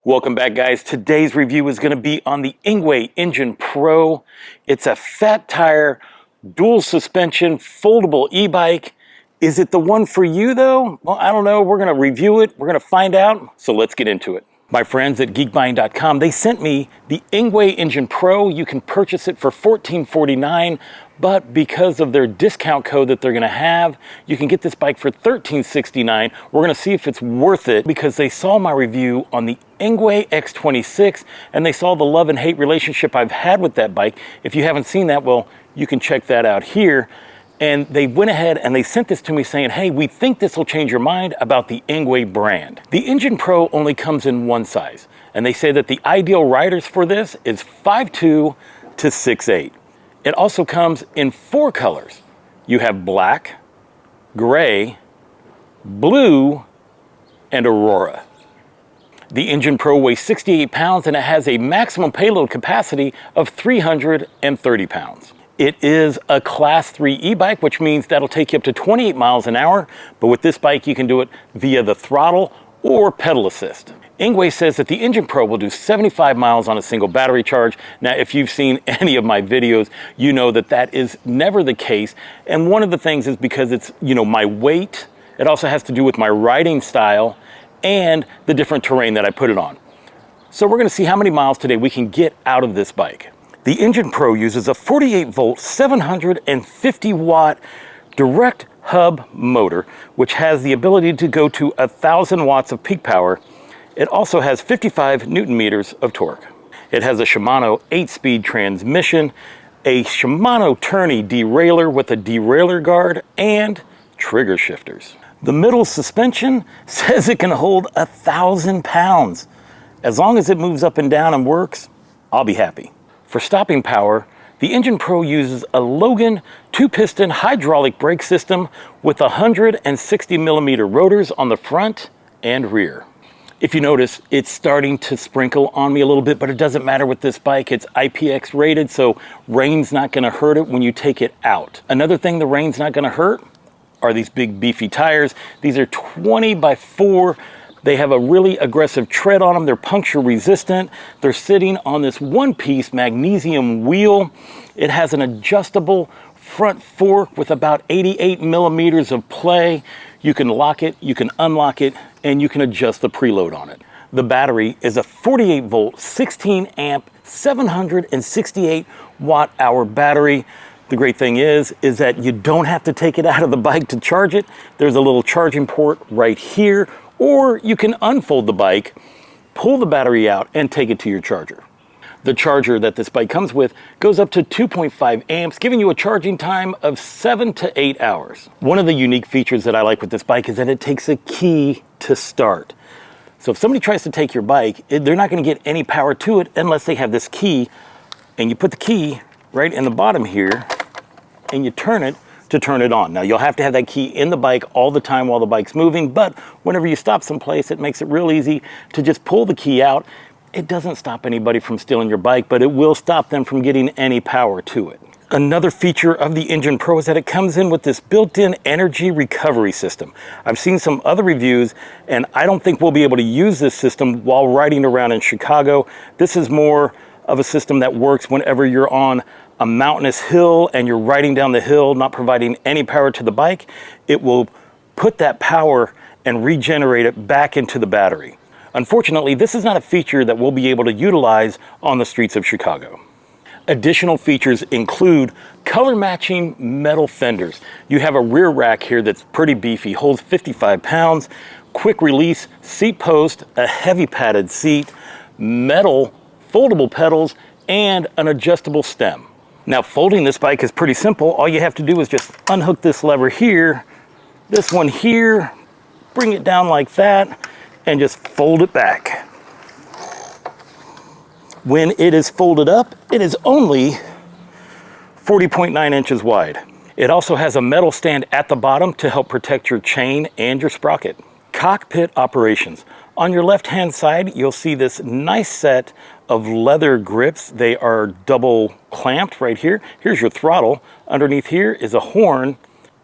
Welcome back, guys. Today's review is going to be on the Engwe Engine Pro. It's a fat tire, dual suspension, foldable e-bike. Is it the one for you though? Well, I don't know. We're going to review it. We're going to find out. So let's get into it. My friends at geekbuying.com, they sent me the Engwe Engine Pro. You can purchase it for $14.49, but because of their discount code that they're gonna have, you can get this bike for $13.69. We're gonna see if it's worth it because they saw my review on the Engwe X26 and they saw the love and hate relationship I've had with that bike. If you haven't seen that, well, you can check that out here. And they went ahead and they sent this to me saying, hey, we think this will change your mind about the Engwe brand. The Engine Pro only comes in one size. And they say that the ideal riders for this is 5'2" to 6'8". It also comes in 4 colors. You have black, gray, blue, and Aurora. The Engine Pro weighs 68 pounds and it has a maximum payload capacity of 330 pounds. It is a Class 3 e-bike, which means that'll take you up to 28 miles an hour. But with this bike, you can do it via the throttle or pedal assist. Engwe says that the Engine Pro will do 75 miles on a single battery charge. Now, if you've seen any of my videos, you know that that is never the case. And one of the things is because it's, my weight. It also has to do with my riding style and the different terrain that I put it on. So we're gonna see how many miles today we can get out of this bike. The Engine Pro uses a 48-volt, 750-watt direct hub motor, which has the ability to go to 1,000 watts of peak power. It also has 55 Newton meters of torque. It has a Shimano 8-speed transmission, a Shimano tourney derailleur with a derailleur guard, and trigger shifters. The middle suspension says it can hold 1,000 pounds. As long as it moves up and down and works, I'll be happy. For stopping power, the Engine Pro uses a Logan 2-piston hydraulic brake system with 160 millimeter rotors on the front and rear. If you notice, it's starting to sprinkle on me a little bit, but it doesn't matter with this bike. It's IPX rated, so rain's not gonna hurt it when you take it out. Another thing the rain's not gonna hurt are these big beefy tires. These are 20x4. They have a really aggressive tread on them. They're puncture resistant. They're sitting on this one-piece magnesium wheel. It has an adjustable front fork with about 88 millimeters of play. You can lock it, you can unlock it, and you can adjust the preload on it. The battery is a 48-volt, 16-amp, 768 watt-hour battery. The great thing is that you don't have to take it out of the bike to charge it. There's a little charging port right here, or you can unfold the bike, pull the battery out, and take it to your charger. The charger that this bike comes with goes up to 2.5 amps, giving you a charging time of 7 to 8 hours. One of the unique features that I like with this bike is that it takes a key to start. So if somebody tries to take your bike, they're not gonna get any power to it unless they have this key, and you put the key right in the bottom here, and you turn it to turn it on. Now, you'll have to have that key in the bike all the time while the bike's moving, but whenever you stop someplace, it makes it real easy to just pull the key out. It doesn't stop anybody from stealing your bike, but it will stop them from getting any power to it. Another feature of the Engine Pro is that it comes in with this built-in energy recovery system. I've seen some other reviews, and I don't think we'll be able to use this system while riding around in Chicago. This is more of a system that works whenever you're on a mountainous hill and you're riding down the hill, not providing any power to the bike. It will put that power and regenerate it back into the battery. Unfortunately, this is not a feature that we'll be able to utilize on the streets of Chicago. Additional features include color matching metal fenders. You have a rear rack here that's pretty beefy, holds 55 pounds, quick release seat post, a heavy padded seat, metal foldable pedals, and an adjustable stem. Now, folding this bike is pretty simple. All you have to do is just unhook this lever here, this one here, bring it down like that, and just fold it back. When it is folded up, it is only 40.9 inches wide. It also has a metal stand at the bottom to help protect your chain and your sprocket. Cockpit Operations. On your left-hand side, you'll see this nice set of leather grips. They are double clamped right here. Here's your throttle. Underneath here is a horn.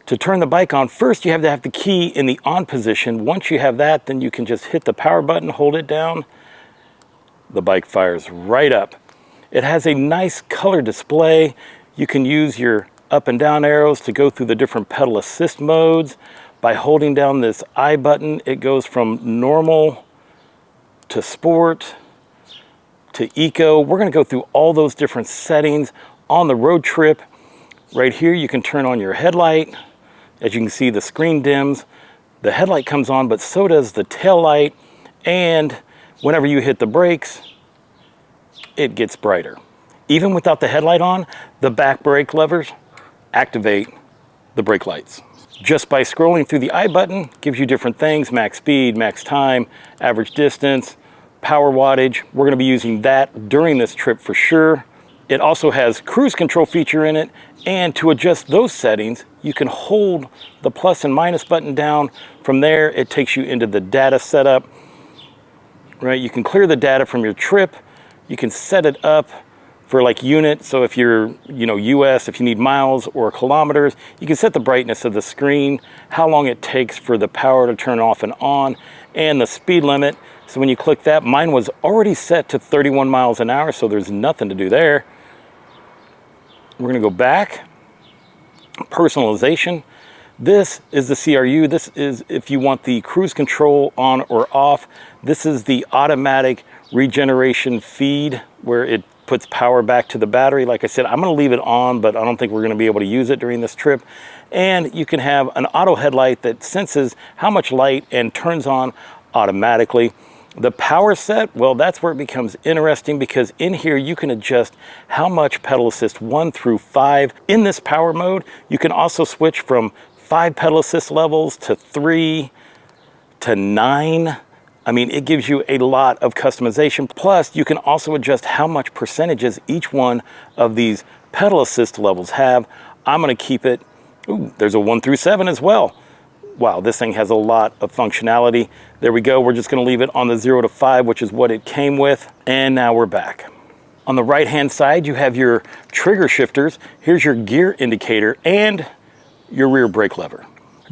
To turn the bike on, first you have to have the key in the on position. Once you have that, then you can just hit the power button, hold it down, the bike fires right up. It has a nice color display. You can use your up and down arrows to go through the different pedal assist modes. By holding down this I button, it goes from normal to sport to eco. We're going to go through all those different settings on the road trip. Right here you can turn on your headlight. As you can see, the screen dims. The headlight comes on, but so does the tail light. And whenever you hit the brakes, it gets brighter. Even without the headlight on, the back brake levers activate the brake lights. Just by scrolling through the I button, gives you different things: max speed, max time, average distance, power wattage. We're going to be using that during this trip for sure. It also has cruise control feature in it, and to adjust those settings, you can hold the plus and minus button down. From there, it takes you into the data setup. Right, you can clear the data from your trip. You can set it up for like units. So if you're, US, if you need miles or kilometers, you can set the brightness of the screen, how long it takes for the power to turn off and on, and the speed limit. So when you click that, mine was already set to 31 miles an hour, so there's nothing to do there. We're gonna go back. Personalization. This is the CRU. This is if you want the cruise control on or off. This is the automatic regeneration feed where it puts power back to the battery. Like I said, I'm going to leave it on, but I don't think we're going to be able to use it during this trip. And you can have an auto headlight that senses how much light and turns on automatically. The power set, well, that's where it becomes interesting, because in here you can adjust how much pedal assist 1 through 5. In this power mode, you can also switch from 5 pedal assist levels to 3 to 9. I mean, it gives you a lot of customization. Plus, you can also adjust how much percentages each one of these pedal assist levels have. I'm going to keep it, there's a 1 through 7 as well. Wow, this thing has a lot of functionality. There we go. We're just going to leave it on the 0 to 5, which is what it came with. And now we're back. On the right-hand side, you have your trigger shifters. Here's your gear indicator and your rear brake lever.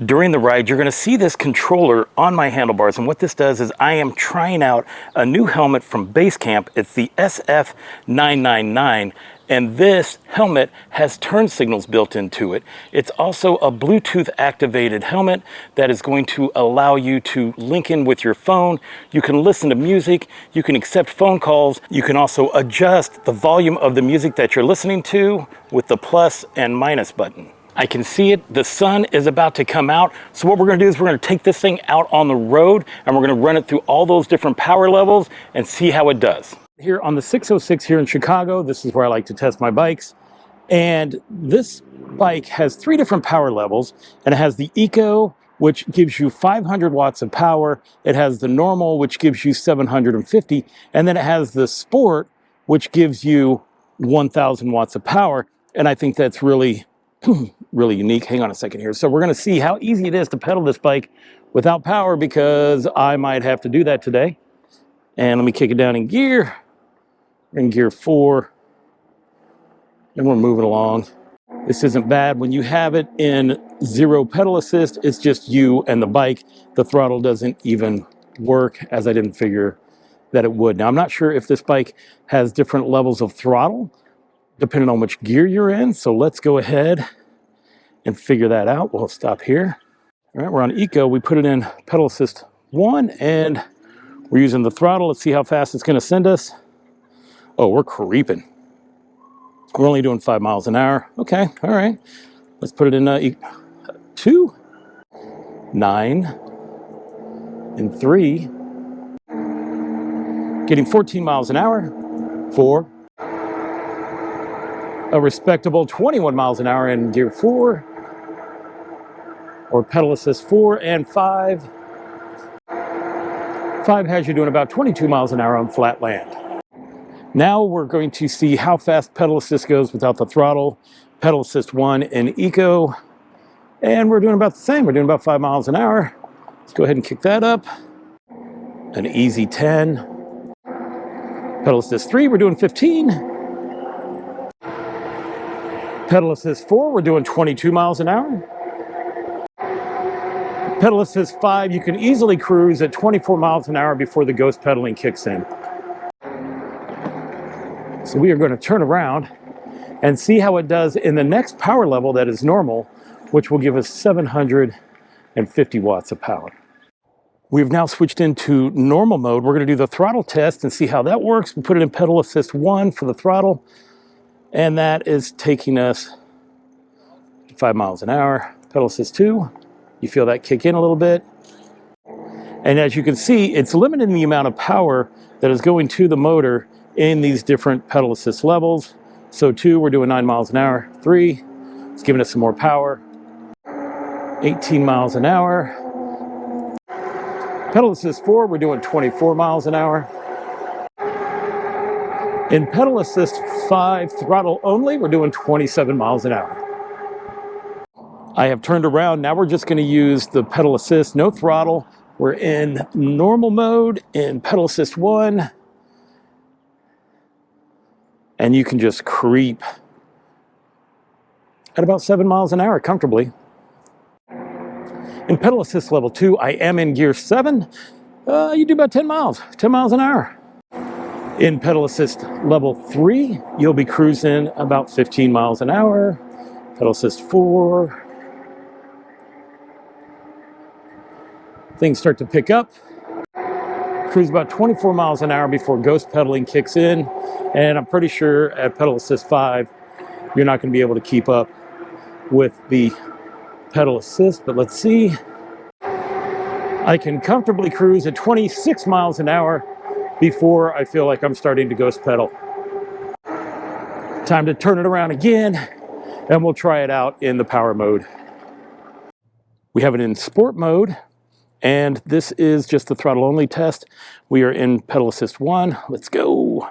During the ride, you're going to see this controller on my handlebars, and what this does is I am trying out a new helmet from Basecamp. It's the SF999, and this helmet has turn signals built into it. It's also a Bluetooth activated helmet that is going to allow you to link in with your phone. You can listen to music, you can accept phone calls, you can also adjust the volume of the music that you're listening to with the plus and minus button. I can see it. The sun is about to come out. So what we're going to do is we're going to take this thing out on the road, and we're going to run it through all those different power levels and see how it does. Here on the 606 here in Chicago, this is where I like to test my bikes. And this bike has 3 different power levels, and it has the Eco, which gives you 500 watts of power. It has the Normal, which gives you 750. And then it has the Sport, which gives you 1,000 watts of power. And I think that's really really unique. Hang on a second here. So we're going to see how easy it is to pedal this bike without power, because I might have to do that today. And let me kick it down in gear. We're in gear 4. And we're moving along. This isn't bad. When you have it in 0 pedal assist, it's just you and the bike. The throttle doesn't even work, as I didn't figure that it would. Now, I'm not sure if this bike has different levels of throttle depending on which gear you're in. So let's go ahead and figure that out. We'll stop here. All right, we're on Eco. We put it in pedal assist 1, and we're using the throttle. Let's see how fast it's going to send us. Oh, we're creeping. We're only doing 5 miles an hour. Okay, all right. Let's put it in 2, 9, and 3. Getting 14 miles an hour. 4. A respectable 21 miles an hour in gear 4, or pedal assist 4, and 5. 5 has you doing about 22 miles an hour on flat land. Now we're going to see how fast pedal assist goes without the throttle. Pedal assist 1 in Eco, and we're doing about the same. We're doing about 5 miles an hour. Let's go ahead and kick that up. An easy 10. Pedal assist 3, we're doing 15. Pedal assist 4, we're doing 22 miles an hour. Pedal assist 5, you can easily cruise at 24 miles an hour before the ghost pedaling kicks in. So we are going to turn around and see how it does in the next power level that is normal, which will give us 750 watts of power. We've now switched into normal mode. We're going to do the throttle test and see how that works. We put it in pedal assist 1 for the throttle, and that is taking us 5 miles an hour. Pedal assist 2, you feel that kick in a little bit. And as you can see, it's limiting the amount of power that is going to the motor in these different pedal assist levels. So 2, we're doing 9 miles an hour. 3, it's giving us some more power. 18 miles an hour. Pedal assist 4, we're doing 24 miles an hour. In pedal assist 5, throttle only, we're doing 27 miles an hour. I have turned around. Now we're just going to use the pedal assist, no throttle. We're in normal mode in pedal assist 1. And you can just creep at about 7 miles an hour comfortably. In pedal assist level 2, I am in gear 7. You do about 10 miles an hour. In pedal assist level 3, you'll be cruising about 15 miles an hour. Pedal assist 4. Things start to pick up. Cruise about 24 miles an hour before ghost pedaling kicks in. And I'm pretty sure at pedal assist 5, you're not going to be able to keep up with the pedal assist, but let's see. I can comfortably cruise at 26 miles an hour before I feel like I'm starting to ghost pedal. Time to turn it around again, and we'll try it out in the power mode. We have it in sport mode, and this is just the throttle only test. We are in pedal assist 1. Let's go.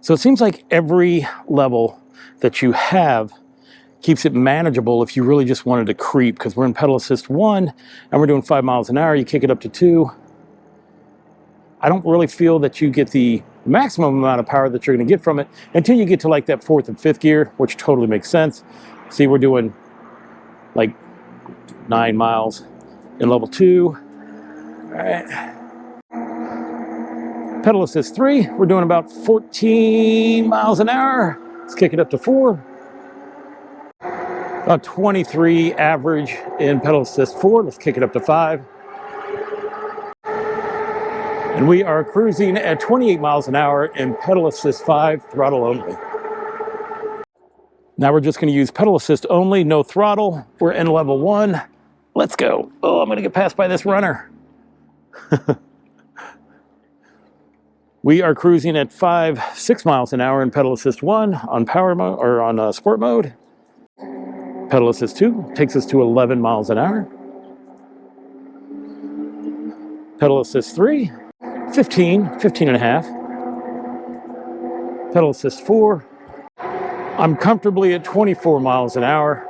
So it seems like every level that you have keeps it manageable if you really just wanted to creep, because we're in pedal assist 1 and we're doing 5 miles an hour. You kick it up to 2. I don't really feel that you get the maximum amount of power that you're going to get from it until you get to like that 4th and 5th gear, which totally makes sense. See, we're doing like 9 miles in level 2. All right. Pedal assist 3, we're doing about 14 miles an hour. Let's kick it up to 4. About 23 average in pedal assist 4. Let's kick it up to 5. And we are cruising at 28 miles an hour in pedal assist 5, throttle only. Now we're just going to use pedal assist only, no throttle. We're in level 1. Let's go. Oh, I'm going to get passed by this runner. We are cruising at 6 miles an hour in pedal assist 1 on power mode or on sport mode. Pedal assist 2 takes us to 11 miles an hour. Pedal assist 3, 15 and a half. Pedal assist 4, I'm comfortably at 24 miles an hour.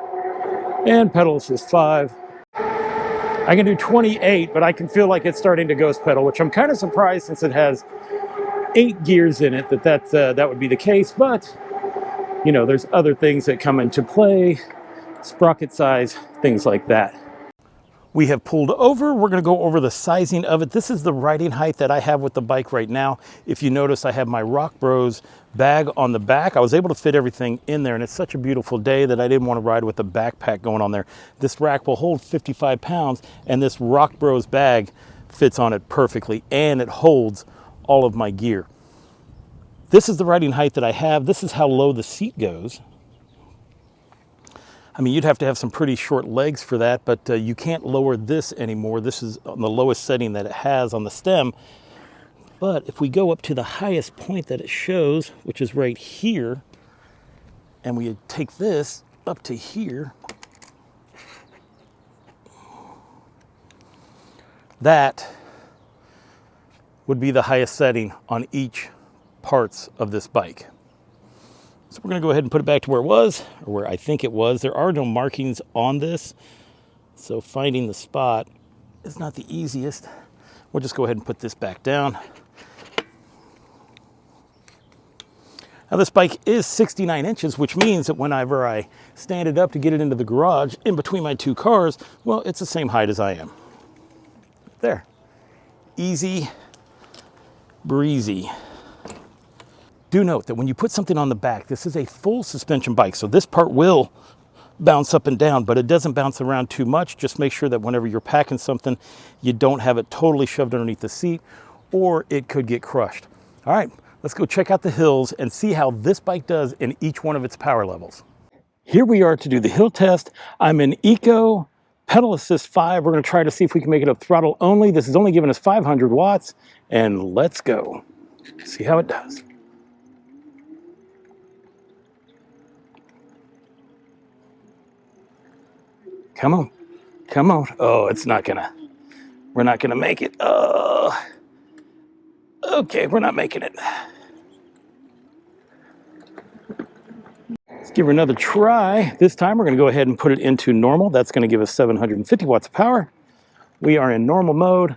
And pedal assist 5, I can do 28, but I can feel like it's starting to ghost pedal, which I'm kind of surprised since it has 8 gears in it that would be the case. But you know, there's other things that come into play, sprocket size, things like that. We have pulled over. We're going to go over the sizing of it. This is the riding height that I have with the bike right now. If you notice, I have my Rock Bros bag on the back. I was able to fit everything in there, and it's such a beautiful day that I didn't want to ride with a backpack going on there. This rack will hold 55 pounds, and this Rock Bros bag fits on it perfectly, and it holds all of my gear. This is the riding height that I have. This is how low the seat goes. I mean, you'd have to have some pretty short legs for that, but you can't lower this anymore. This is on the lowest setting that it has on the stem. But if we go up to the highest point that it shows, which is right here, and we take this up to here, that would be the highest setting on each parts of this bike. So we're going to go ahead and put it back to where it was, or where I think it was. There are no markings on this, so finding the spot is not the easiest. We'll just go ahead and put this back down. Now this bike is 69 inches, which means that whenever I stand it up to get it into the garage in between my two cars, well, it's the same height as I am. There. Easy breezy. Do note that when you put something on the back, this is a full suspension bike, so this part will bounce up and down, but it doesn't bounce around too much. Just make sure that whenever you're packing something, you don't have it totally shoved underneath the seat, or it could get crushed. All right, let's go check out the hills and see how this bike does in each one of its power levels. Here we are to do the hill test. I'm in ECO Pedal Assist 5. We're going to try to see if we can make it up throttle only. This is only giving us 500 watts, and let's go see how it does. Come on, come on. Oh, we're not gonna make it. Okay, we're not making it. Let's give her another try. This time we're gonna go ahead and put it into normal. That's gonna give us 750 watts of power. We are in normal mode,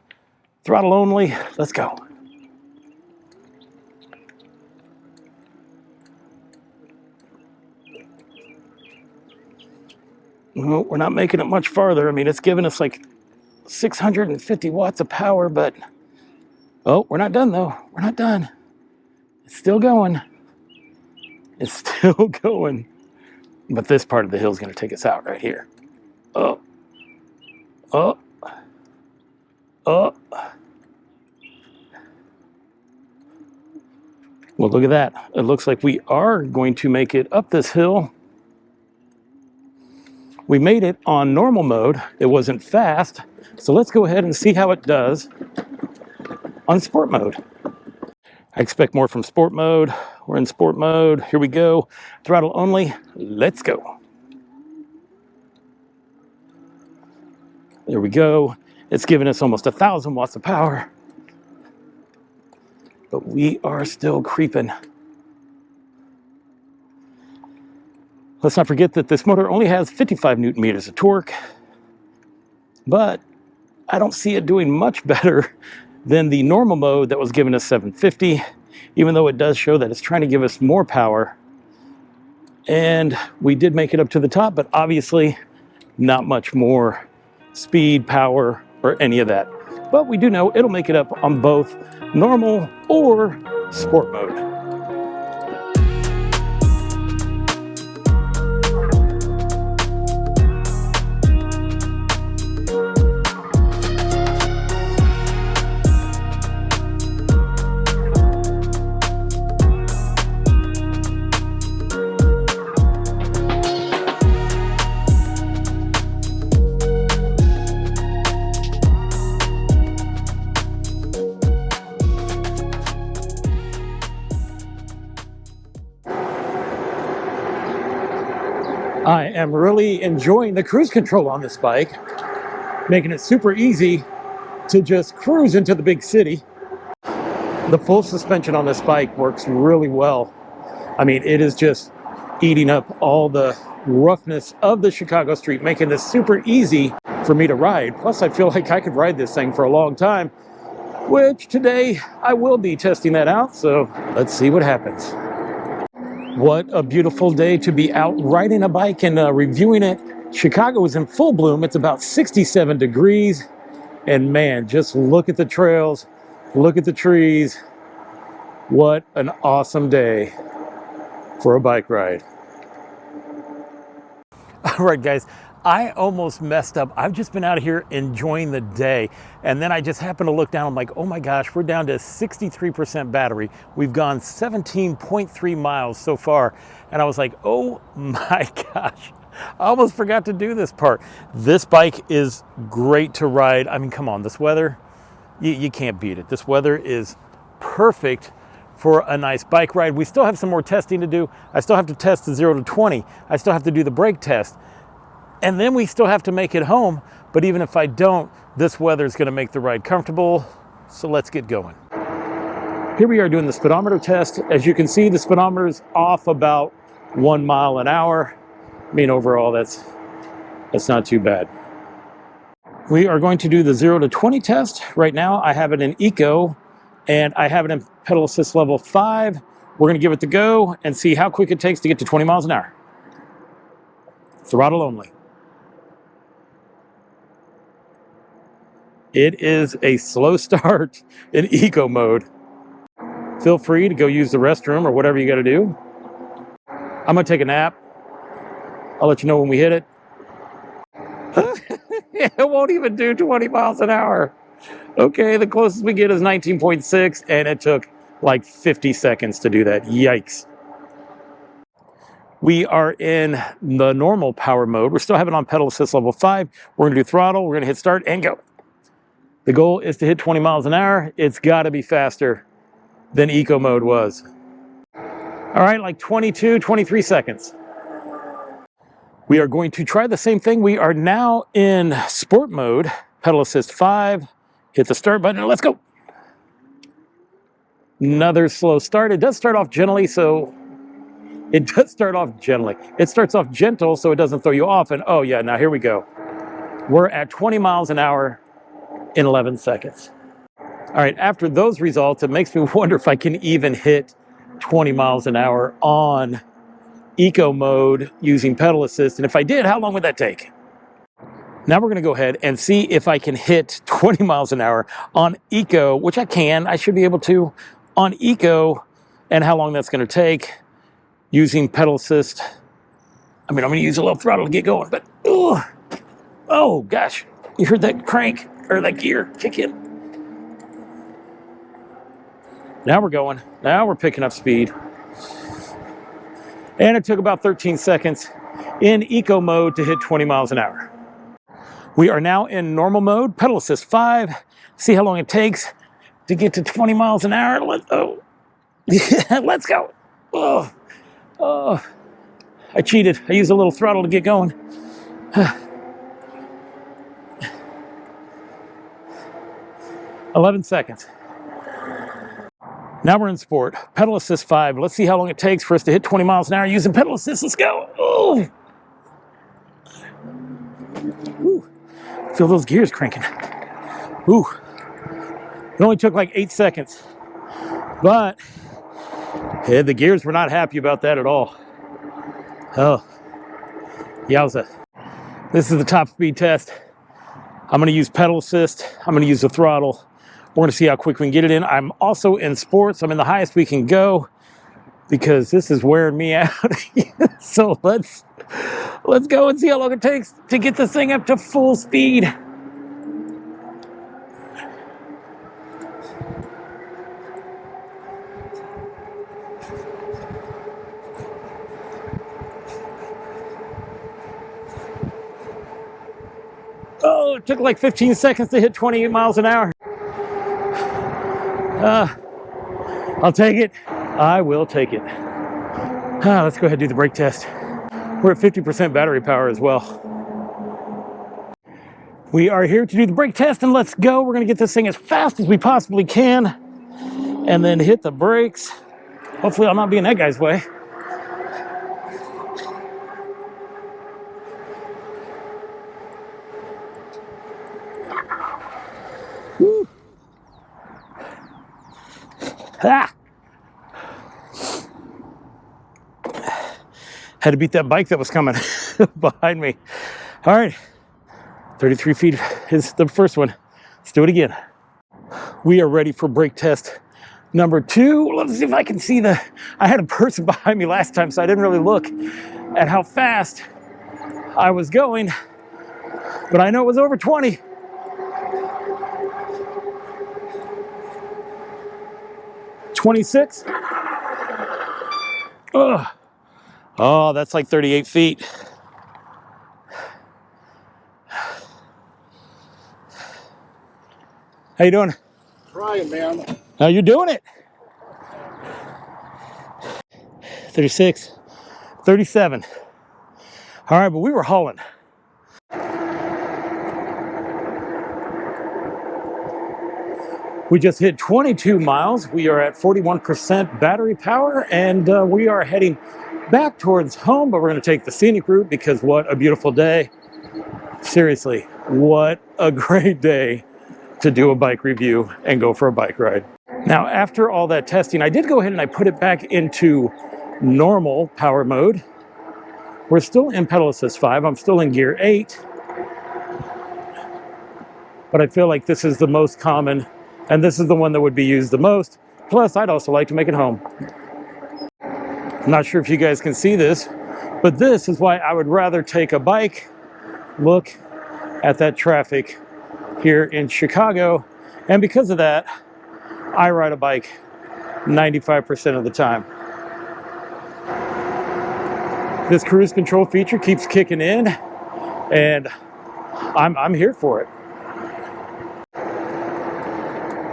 throttle only. Let's go. Well, we're not making it much farther. I mean, it's giving us like 650 watts of power, but oh, we're not done though. We're not done. It's still going. It's still going. But this part of the hill is going to take us out right here. Oh, oh, oh. Well, look at that. It looks like we are going to make it up this hill. We made it on normal mode. It wasn't fast. So let's go ahead and see how it does on sport mode. I expect more from sport mode. We're in sport mode. Here we go. Throttle only. Let's go. There we go. It's giving us almost 1,000 watts of power. But we are still creeping. Let's not forget that this motor only has 55 Newton meters of torque, but I don't see it doing much better than the normal mode that was giving us 750, even though it does show that it's trying to give us more power. And we did make it up to the top, but obviously not much more speed, power, or any of that. But we do know it'll make it up on both normal or sport mode. I am really enjoying the cruise control on this bike, making it super easy to just cruise into the big city. The full suspension on this bike works really well. I mean, it is just eating up all the roughness of the Chicago street, making this super easy for me to ride. Plus, I feel like I could ride this thing for a long time, which today I will be testing that out. So let's see what happens. What a beautiful day to be out riding a bike and reviewing it. Chicago is in full bloom. It's about 67 degrees. And man, just look at the trails, look at the trees. What an awesome day for a bike ride. All right, guys, I almost messed up. I've just been out here enjoying the day. And then I just happened to look down. I'm like, oh my gosh, we're down to 63% battery. We've gone 17.3 miles so far. And I was like, oh my gosh, I almost forgot to do this part. This bike is great to ride. I mean, come on, this weather, you can't beat it. This weather is perfect for a nice bike ride. We still have some more testing to do. I still have to test the 0 to 20. I still have to do the brake test. And then we still have to make it home. But even if I don't, this weather is going to make the ride comfortable. So let's get going. Here we are doing the speedometer test. As you can see, the speedometer is off about 1 mile an hour. I mean, overall, that's not too bad. We are going to do the 0 to 20 test. Right now, I have it in Eco, and I have it in pedal assist level 5. We're going to give it the go and see how quick it takes to get to 20 miles an hour. Throttle only. It is a slow start in eco mode. feel free to go use the restroom or whatever you got to do. I'm going to take a nap. I'll let you know when we hit it. It won't even do 20 miles an hour. Okay, the closest we get is 19.6, and it took like 50 seconds to do that. Yikes. We are in the normal power mode. We're still having on pedal assist level 5. We're going to do throttle. We're going to hit start and go. The goal is to hit 20 miles an hour. It's got to be faster than eco mode was. All right, like 22, 23 seconds. We are going to try the same thing. We are now in sport mode, pedal assist 5, hit the start button, and let's go. Another slow start. It does start off gently, so it does start off gently. It starts off gentle, so it doesn't throw you off, and oh yeah, now here we go. We're at 20 miles an hour in 11 seconds. All right, after those results, it makes me wonder if I can even hit 20 miles an hour on eco mode using pedal assist, and if I did, how long would that take? Now we're going to go ahead and see if I can hit 20 miles an hour on eco, which I can. I should be able to on eco, and how long that's going to take using pedal assist. I mean, I'm going to use a little throttle to get going, but oh gosh, you heard that crank or that gear kick in. Now we're going. Now we're picking up speed. And it took about 13 seconds in eco mode to hit 20 miles an hour. We are now in normal mode, pedal assist 5. See how long it takes to get to 20 miles an hour. Let's go. Oh, I cheated. I used a little throttle to get going. 11 seconds. Now we're in sport, pedal assist 5. Let's see how long it takes for us to hit 20 miles an hour using pedal assist. Let's go. Oh. Ooh. Feel those gears cranking. Ooh. It only took like 8 seconds, but yeah, the gears were not happy about that at all. Oh, yowza. This is the top speed test. I'm going to use pedal assist. I'm going to use the throttle. We're going to see how quick we can get it in. I'm also in sports. I'm in the highest we can go because this is wearing me out. So let's go and see how long it takes to get this thing up to full speed. Oh, it took like 15 seconds to hit 28 miles an hour. I'll take it. I will take it. Let's go ahead and do the brake test. We're at 50% battery power as well. We are here to do the brake test, and let's go. We're going to get this thing as fast as we possibly can and then hit the brakes. Hopefully I'll not be in that guy's way. Woo. Ah. Had to beat that bike that was coming behind me. All right, 33 feet is the first one. Let's do it again. We are ready for brake test number 2. Let's see if I can see I had a person behind me last time, so I didn't really look at how fast I was going, but I know it was over 20. 26. Oh, that's like 38 feet. How you doing? Trying, man. Now you're doing it. 36, 37. All right, but we were hauling. We just hit 22 miles. We are at 41% battery power, and we are heading back towards home, but we're going to take the scenic route because what a beautiful day. Seriously, what a great day to do a bike review and go for a bike ride. Now, after all that testing, I did go ahead and I put it back into normal power mode. We're still in pedal assist 5. I'm still in gear 8. But I feel like this is the most common, and this is the one that would be used the most Plus, I'd also like to make it home. I'm not sure if you guys can see this, but this is why I would rather take a bike. Look at that traffic here in Chicago. And because of that, I ride a bike 95% of the time. This cruise control feature keeps kicking in, and I'm here for it.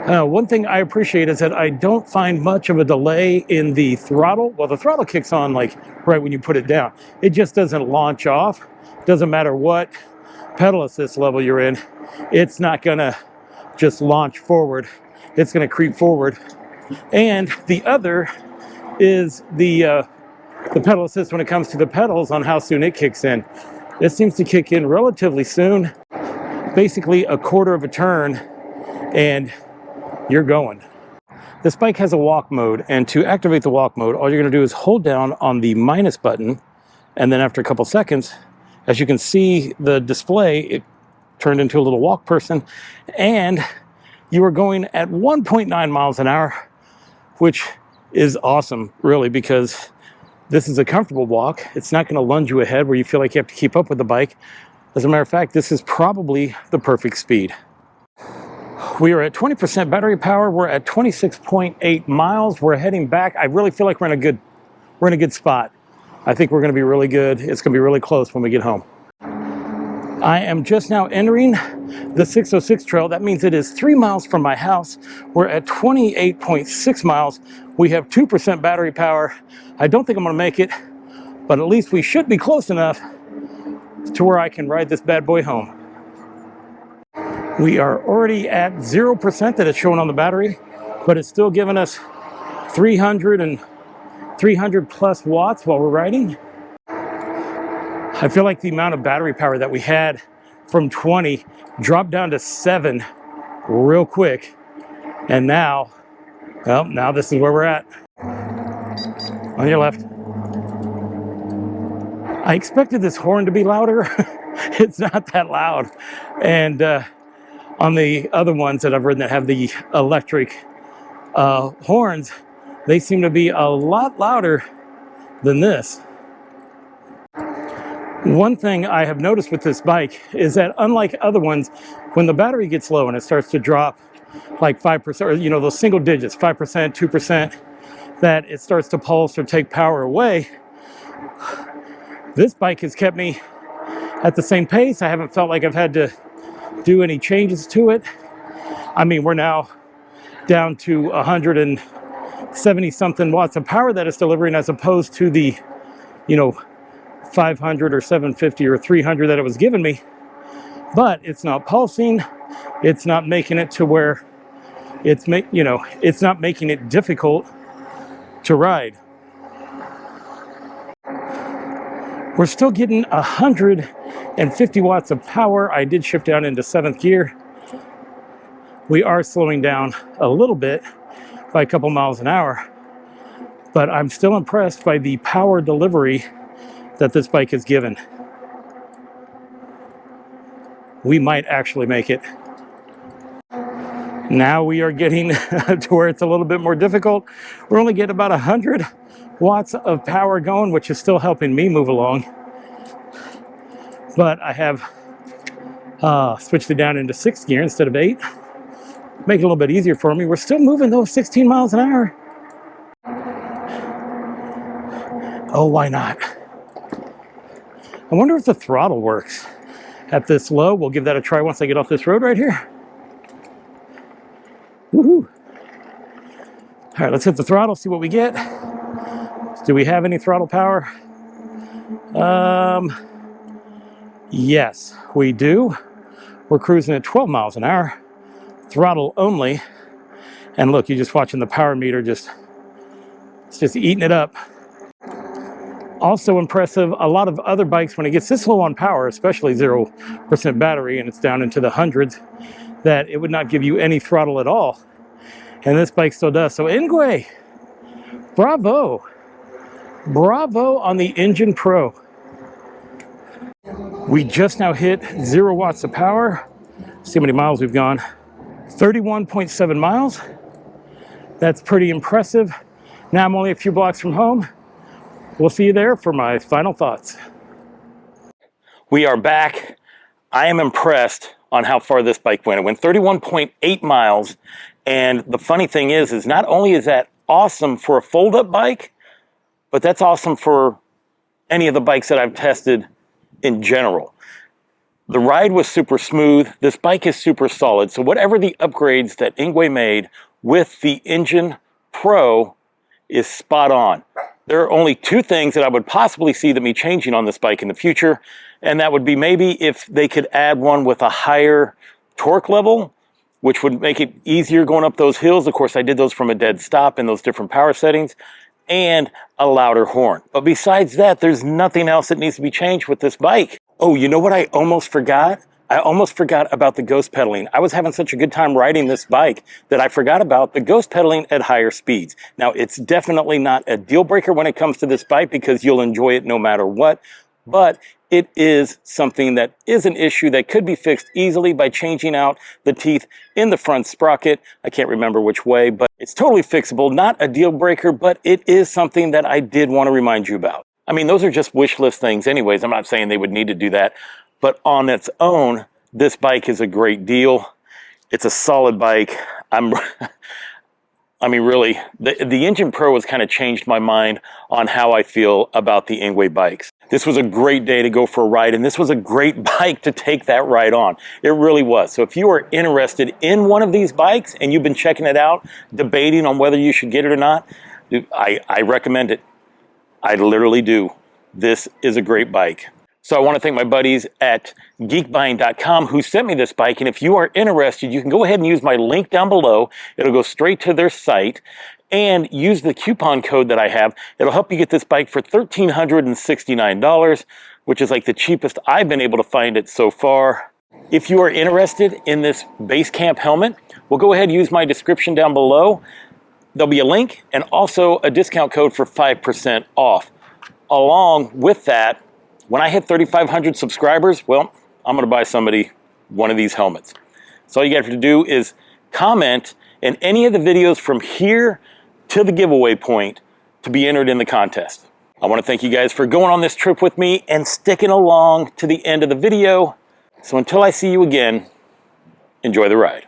One thing I appreciate is that I don't find much of a delay in the throttle. Well, the throttle kicks on like right when you put it down. It just doesn't launch off. Doesn't matter what pedal assist level you're in. It's not gonna just launch forward. It's gonna creep forward. And the other is the pedal assist when it comes to the pedals on how soon it kicks in. It seems to kick in relatively soon, basically a quarter of a turn, and you're going. This bike has a walk mode, and to activate the walk mode, all you're going to do is hold down on the minus button, and then after a couple seconds, as you can see the display, it turned into a little walk person, and you are going at 1.9 miles an hour, which is awesome, really, because this is a comfortable walk. It's not going to lunge you ahead where you feel like you have to keep up with the bike. As a matter of fact, this is probably the perfect speed. We are at 20% battery power. We're at 26.8 miles. We're heading back. I really feel like we're in a good spot. I think we're going to be really good. It's going to be really close when we get home. I am just now entering the 606 trail. That means it is 3 miles from my house. We're at 28.6 miles. We have 2% battery power. I don't think I'm going to make it, but at least we should be close enough to where I can ride this bad boy home. We are already at 0% that it's showing on the battery, but it's still giving us 300 plus watts while we're riding. I feel like the amount of battery power that we had from 20 dropped down to 7 real quick. And now this is where we're at. On your left. I expected this horn to be louder. It's not that loud. And on the other ones that I've ridden that have the electric horns, they seem to be a lot louder than this. One thing I have noticed with this bike is that unlike other ones, when the battery gets low and it starts to drop like 5%, or those single digits, 5%, 2%, that it starts to pulse or take power away, this bike has kept me at the same pace. I haven't felt like I've had to do any changes to it. I mean, we're now down to 170 something watts of power that it's delivering, as opposed to the 500 or 750 or 300 that it was giving me. But it's not pulsing. It's not making it to where it's not making it difficult to ride. We're still getting 150 watts of power. I did shift down into 7th gear. We are slowing down a little bit by a couple miles an hour, but I'm still impressed by the power delivery that this bike is given. We might actually make it. Now we are getting to where it's a little bit more difficult. We're only getting about 100 watts of power going, which is still helping me move along. But I have switched it down into 6th gear instead of 8. Make it a little bit easier for me. We're still moving those 16 miles an hour. Oh, why not? I wonder if the throttle works at this low. We'll give that a try once I get off this road right here. Woohoo! All right, let's hit the throttle, see what we get. Do we have any throttle power? Yes, we do. We're cruising at 12 miles an hour, throttle only. And look, you're just watching the power meter it's just eating it up. Also impressive, a lot of other bikes, when it gets this low on power, especially 0% battery, and it's down into the hundreds, that it would not give you any throttle at all. And this bike still does. So Engwe, bravo. Bravo on the Engine Pro. We just now hit 0 watts of power. See how many miles we've gone. 31.7 miles. That's pretty impressive. Now I'm only a few blocks from home. We'll see you there for my final thoughts. We are back. I am impressed on how far this bike went. It went 31.8 miles. And the funny thing is not only is that awesome for a fold-up bike, but that's awesome for any of the bikes that I've tested in general. The ride was super smooth. This bike is super solid. So whatever the upgrades that Engwe made with the Engine Pro is spot on. There are only two things that I would possibly see me changing on this bike in the future, and that would be maybe if they could add one with a higher torque level, which would make it easier going up those hills. Of course, I did those from a dead stop in those different power settings, and a louder horn. But besides that, there's nothing else that needs to be changed with this bike. Oh, you know what I almost forgot? I almost forgot about the ghost pedaling. I was having such a good time riding this bike that I forgot about the ghost pedaling at higher speeds. Now, it's definitely not a deal breaker when it comes to this bike because you'll enjoy it no matter what, but it is something that is an issue that could be fixed easily by changing out the teeth in the front sprocket. I can't remember which way, but it's totally fixable. Not a deal breaker, but it is something that I did want to remind you about. I mean, those are just wish list things anyways. I'm not saying they would need to do that, but on its own, this bike is a great deal. It's a solid bike. I mean, really, the Engine Pro has kind of changed my mind on how I feel about the Engwe bikes. This was a great day to go for a ride, and this was a great bike to take that ride on. It really was. So if you are interested in one of these bikes and you've been checking it out, debating on whether you should get it or not, I recommend it. I literally do. This is a great bike. So I want to thank my buddies at geekbuying.com who sent me this bike. And if you are interested, you can go ahead and use my link down below. It'll go straight to their site. And use the coupon code that I have. It'll help you get this bike for $1,369, which is like the cheapest I've been able to find it so far. If you are interested in this Basecamp helmet, well, go ahead and use my description down below. There'll be a link and also a discount code for 5% off. Along with that, when I hit 3,500 subscribers, well, I'm going to buy somebody one of these helmets. So all you have to do is comment in any of the videos from here to the giveaway point to be entered in the contest. I want to thank you guys for going on this trip with me and sticking along to the end of the video. So until I see you again, enjoy the ride.